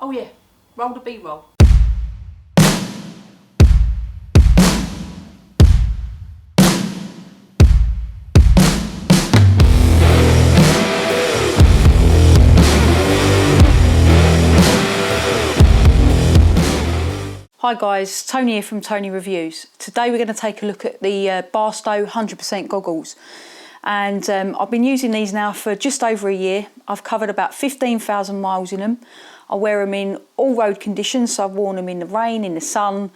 Oh yeah, roll the B-roll. Hi guys, Toni here from Toni Reviews. Today we're going to take a look at the Barstow 100% goggles. And I've been using these now for just over a year. I've covered about 15,000 miles in them. I wear them in all road conditions, so I've worn them in the rain, in the sun,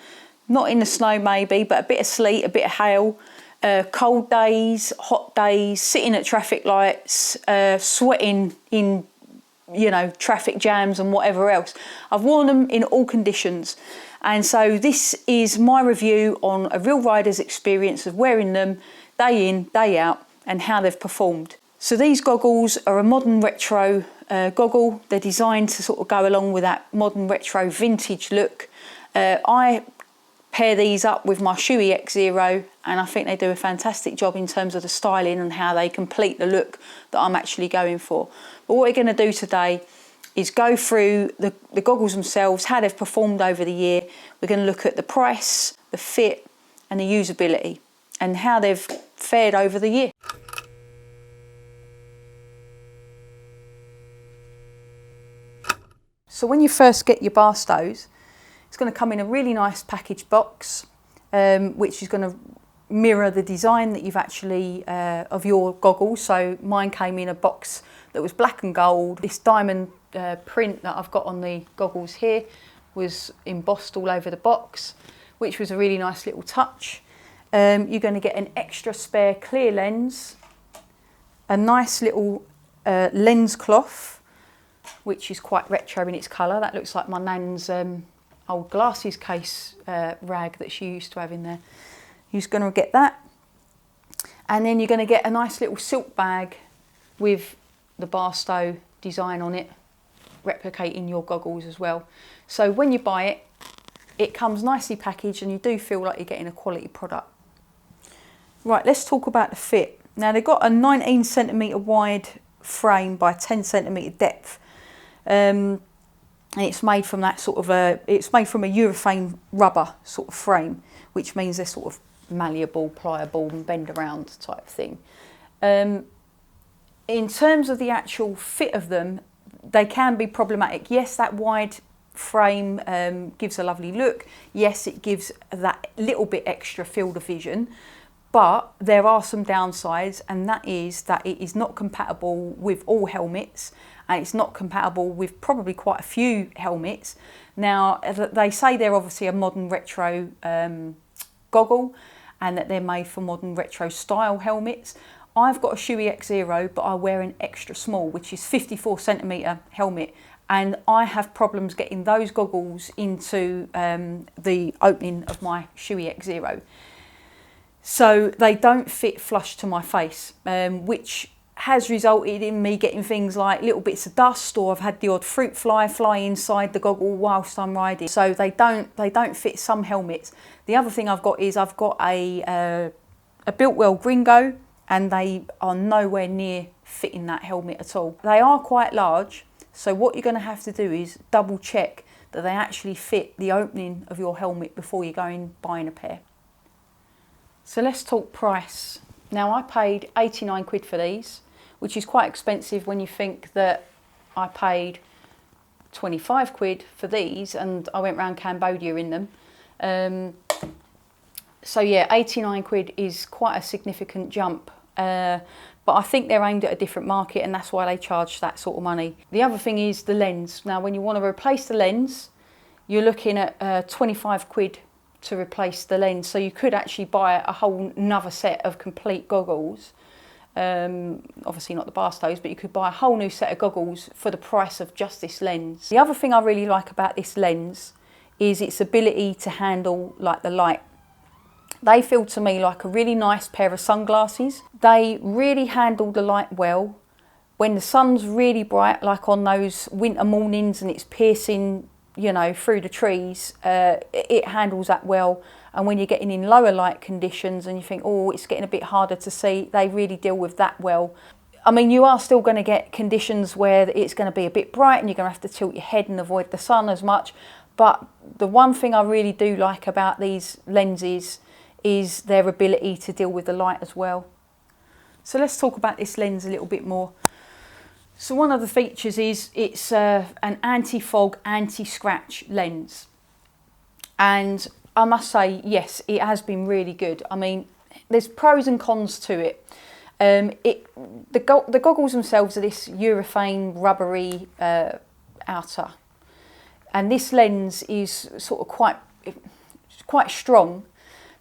not in the snow maybe, but a bit of sleet, a bit of hail, cold days, hot days, sitting at traffic lights, sweating in traffic jams and whatever else. I've worn them in all conditions. And so this is my review on a real rider's experience of wearing them day in, day out, and how they've performed. So these goggles are a modern retro goggle. They're designed to sort of go along with that modern retro vintage look. I pair these up with my Shoei X0, and I think they do a fantastic job in terms of the styling and how they complete the look that I'm actually going for. But what we're going to do today is go through the goggles themselves, how they've performed over the year. We're going to look at the price, the fit and the usability and how they've fared over the year. So when you first get your Barstows, it's going to come in a really nice packaged box, which is going to mirror the design that you've actually of your goggles. So mine came in a box that was black and gold. This diamond print that I've got on the goggles here was embossed all over the box, which was a really nice little touch. You're going to get an extra spare clear lens, a nice little lens cloth, which is quite retro in its colour. That looks like my nan's old glasses case rag that she used to have in there. You're just going to get that. And then you're going to get a nice little silk bag with the Barstow design on it, replicating your goggles as well. So when you buy it, it comes nicely packaged and you do feel like you're getting a quality product. Right, let's talk about the fit. Now they've got a 19 centimetre wide frame by 10 centimetre depth. And it's made from that sort of it's made from a urethane rubber sort of frame, which means they're sort of malleable, pliable and bend around type thing. In terms of the actual fit of them, they can be problematic. Yes, that wide frame gives a lovely look. Yes, it gives that little bit extra field of vision, but there are some downsides, and that it is not compatible with all helmets, and it's not compatible with probably quite a few helmets. Now, they say they're obviously a modern retro goggle, and that they're made for modern retro style helmets. I've got a Shoei X0, but I wear an extra small, which is 54 centimetre helmet, and I have problems getting those goggles into the opening of my Shoei X0. So they don't fit flush to my face, which has resulted in me getting things like little bits of dust, or I've had the odd fruit fly inside the goggle whilst I'm riding. So they don't fit some helmets. The other thing I've got is I've got a Biltwell Gringo, and they are nowhere near fitting that helmet at all. They are quite large, so what you're going to have to do is double check that they actually fit the opening of your helmet before you go in buying a pair. So let's talk price. Now I paid 89 quid for these, which is quite expensive when you think that I paid 25 quid for these and I went around Cambodia in them. So yeah, 89 quid is quite a significant jump, but I think they're aimed at a different market, and that's why they charge that sort of money. The other thing is the lens. Now when you want to replace the lens, you're looking at 25 quid to replace the lens, so you could actually buy a whole another set of complete goggles. Obviously not the Barstows, but you could buy a whole new set of goggles for the price of just this lens. The other thing I really like about this lens is its ability to handle like the light. They feel to me like a really nice pair of sunglasses. They really handle the light well. When the sun's really bright, like on those winter mornings and it's piercing, through the trees, it handles that well. And when you're getting in lower light conditions and you think, oh, it's getting a bit harder to see, they really deal with that well. I mean, you are still going to get conditions where it's going to be a bit bright and you're going to have to tilt your head and avoid the sun as much. But the one thing I really do like about these lenses is their ability to deal with the light as well. So let's talk about this lens a little bit more. So one of the features is it's an anti-fog, anti-scratch lens. And I must say, yes, it has been really good. I mean, there's pros and cons to it. The goggles themselves are this urethane rubbery outer. And this lens is sort of quite strong.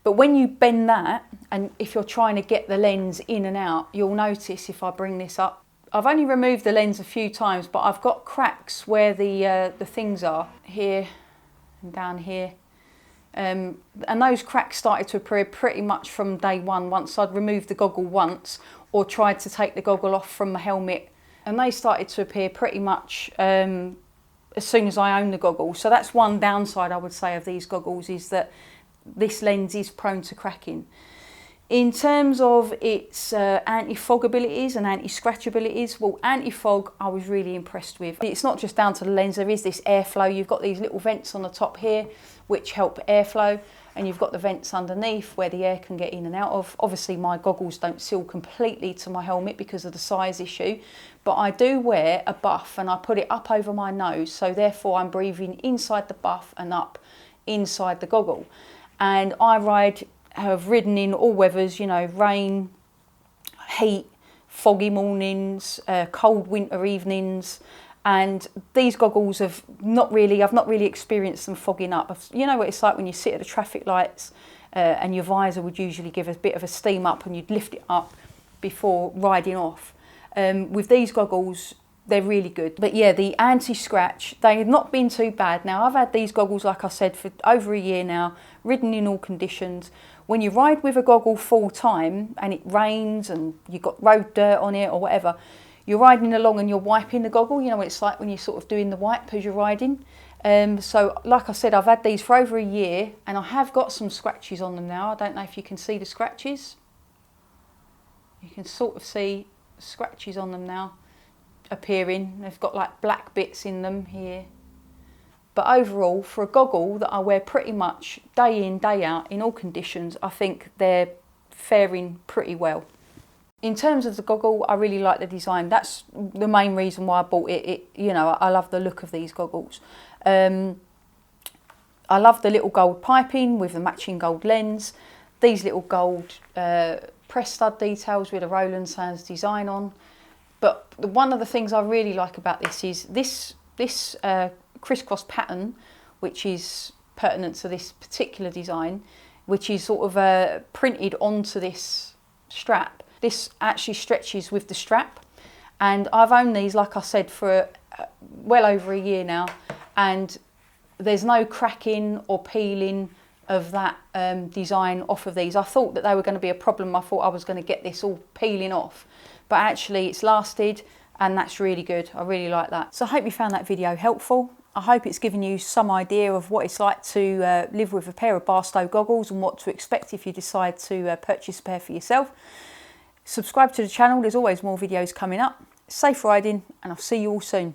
But when you bend that, and if you're trying to get the lens in and out, you'll notice if I bring this up, I've only removed the lens a few times, but I've got cracks where the things are, here and down here. And those cracks started to appear pretty much from day one, once I'd removed the goggle once, or tried to take the goggle off from the helmet. And they started to appear pretty much as soon as I owned the goggles. So that's one downside, I would say, of these goggles, is that this lens is prone to cracking. In terms of its anti-fog abilities and anti-scratch abilities, well, anti-fog I was really impressed with. It's not just down to the lens, there is this airflow. You've got these little vents on the top here which help airflow, and you've got the vents underneath where the air can get in and out of. Obviously my goggles don't seal completely to my helmet because of the size issue, but I do wear a buff and I put it up over my nose, so therefore I'm breathing inside the buff and up inside the goggle. And I have ridden in all weathers, you know, rain, heat, foggy mornings, cold winter evenings, and these goggles I've not really experienced them fogging up. You know what it's like when you sit at the traffic lights and your visor would usually give a bit of a steam up and you'd lift it up before riding off. With these goggles, they're really good. But yeah, the anti-scratch, they have not been too bad. Now, I've had these goggles, like I said, for over a year now, ridden in all conditions. When you ride with a goggle full time and it rains and you've got road dirt on it or whatever, you're riding along and you're wiping the goggle. You know what it's like when you're sort of doing the wipe as you're riding. So like I said, I've had these for over a year and I have got some scratches on them now. I don't know if you can see the scratches. You can sort of see scratches on them now appearing. They've got like black bits in them here. But overall, for a goggle that I wear pretty much day in, day out, in all conditions, I think they're faring pretty well. In terms of the goggle, I really like the design. That's the main reason why I bought it. You know, I love the look of these goggles. I love the little gold piping with the matching gold lens. These little gold press stud details with a Roland Sands Design on. But one of the things I really like about this is this crisscross pattern, which is pertinent to this particular design, which is sort of printed onto this strap. This actually stretches with the strap, and I've owned these, like I said, for well over a year now, and there's no cracking or peeling of that design off of these. I thought that they were going to be a problem. I thought I was going to get this all peeling off, but actually it's lasted, and that's really good. I really like that. So I hope you found that video helpful. I hope it's given you some idea of what it's like to live with a pair of Barstow goggles and what to expect if you decide to purchase a pair for yourself. Subscribe to the channel, there's always more videos coming up. Safe riding, and I'll see you all soon.